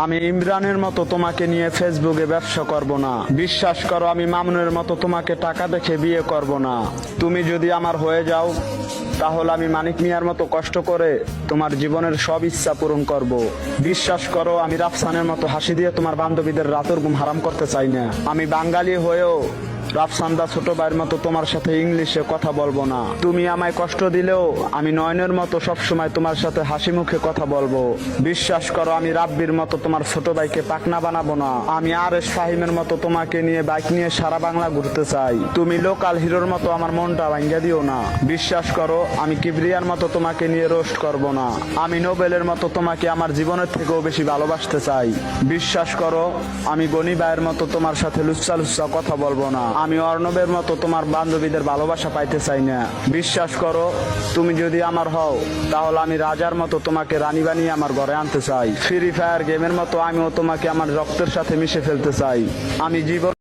আমি ইমরানের মতো তোমাকে নিয়ে ফেসবুকে ব্যবসা করব না। বিশ্বাস করো, আমি মামুনের মতো তোমাকে টাকা দেখে বিয়ে করব না। তুমি যদি আমার হয়ে যাও, তাহলে আমি মানিক মিয়ার মতো কষ্ট করে তোমার জীবনের সব ইচ্ছা পূরণ করব। বিশ্বাস করো, আমি রাফসানের মতো হাসি দিয়ে তোমার বান্ধবীদের রাতের ঘুম হারাম করতে চাই না। আমি বাঙালি হয়েও রাফসান্দা ছোট ভাইয়ের মতো তোমার সাথে ইংলিশে কথা বলবো না। তুমি আমায় কষ্ট দিলেও আমি নয়নের মতো সবসময় তোমার সাথে হাসি মুখে কথা বলবো। বিশ্বাস করো, আমি রাব্বির মতো তোমার ছোট ভাইকে পাকনা বানাবো না। আমি আরেশ ফাহিমের মতো তোমাকে নিয়ে বাইক নিয়ে সারা বাংলা ঘুরতে চাই। তুমি লোকাল হিরোর মতো আমার মনটা ভাঙ্গা দিও না। বিশ্বাস করো, আমি কিবরিয়ার মতো তোমাকে নিয়ে রোস্ট করব না। আমি নোবেলের মতো তোমাকে আমার জীবনের থেকেও বেশি ভালোবাসতে চাই। বিশ্বাস করো, আমি গনি ভাইয়ের মতো তোমার সাথে লুচ্চা লুচ্চা কথা বলবো না। আমি অর্ণবের মতো তোমার বান্ধবীদের ভালোবাসা পাইতে চাই না। বিশ্বাস করো, তুমি যদি আমার হও, তাহলে আমি রাজার মতো তোমাকে রানী বানিয়ে আমার ঘরে আনতে চাই। ফ্রি ফায়ার গেমের মতো আমিও তোমাকে আমার রক্তের সাথে মিশে ফেলতে চাই। আমি জীবন